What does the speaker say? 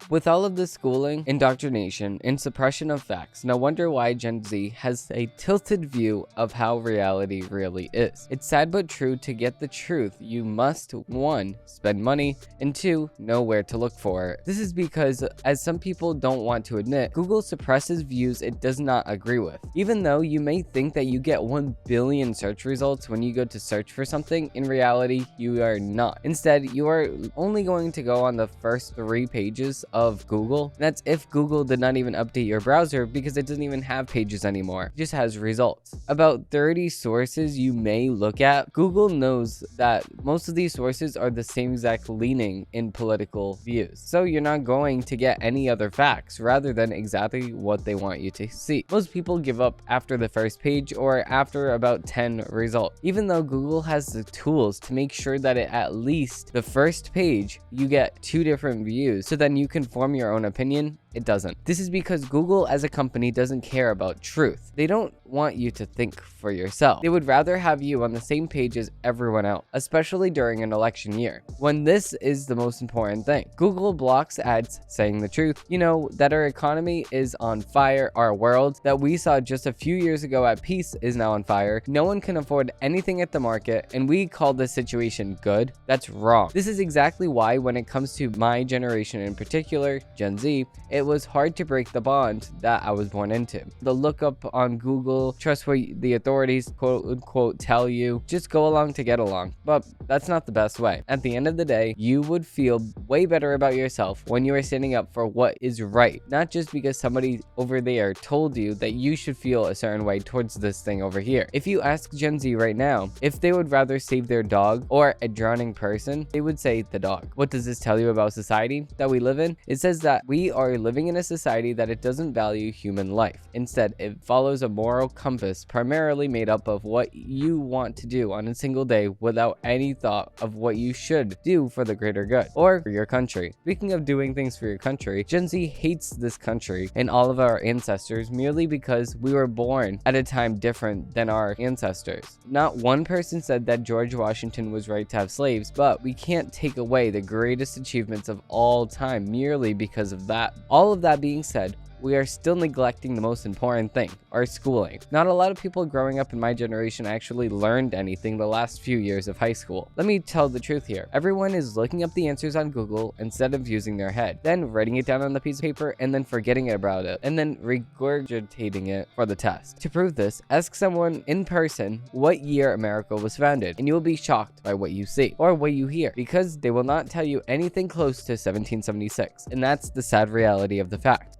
With all of the schooling, indoctrination, and suppression of facts, no wonder why Gen Z has a tilted view of how reality really is. It's sad but true. To get the truth, you must 1. Spend money, and 2. Know where to look for it. This is because, as some people don't want to admit, Google suppresses views it does not agree with. Even though you may think that you get 1 billion search results when you go to search for something, in reality, you are not. Instead, you are only going to go on the first 3 pages of Google. And that's if Google did not even update your browser, because it doesn't even have pages anymore. It just has results. About 30 sources you may look at. Google knows that most of these sources are the same exact leaning in political views. So you're not going to get any other facts rather than exactly what they want you to see. Most people give up after the first page or after about 10 results. Even though Google has the tools to make sure that at least the first page you get 2 different views, so then you can form your own opinion, it doesn't. This is because Google as a company doesn't care about truth. They don't want you to think for yourself. They would rather have you on the same page as everyone else, especially during an election year, when this is the most important thing. Google blocks ads saying the truth. You know, that our economy is on fire, our world that we saw just a few years ago at peace is now on fire. No one can afford anything at the market, and we call this situation good. That's wrong. This is exactly why when it comes to my generation in particular, Gen Z, it was hard to break the bond that I was born into. The lookup on Google, trust what the authorities quote unquote tell you, just go along to get along. But that's not the best way. At the end of the day, you would feel way better about yourself when you are standing up for what is right, not just because somebody over there told you that you should feel a certain way towards this thing over here. If you ask Gen Z right now if they would rather save their dog or a drowning person, they would say the dog. What does this tell you about society that we live in? It says that we are living in a society that it doesn't value human life. Instead, it follows a moral compass primarily made up of what you want to do on a single day without any thought of what you should do for the greater good or for your country. Speaking of doing things for your country, Gen Z hates this country and all of our ancestors merely because we were born at a time different than our ancestors. Not one person said that George Washington was right to have slaves, but we can't take away the greatest achievements of all time merely because of that. All of that being said, we are still neglecting the most important thing, our schooling. Not a lot of people growing up in my generation actually learned anything the last few years of high school. Let me tell the truth here. Everyone is looking up the answers on Google instead of using their head, then writing it down on the piece of paper and then forgetting about it, and then regurgitating it for the test. To prove this, ask someone in person what year America was founded, and you will be shocked by what you see or what you hear, because they will not tell you anything close to 1776, and that's the sad reality of the fact.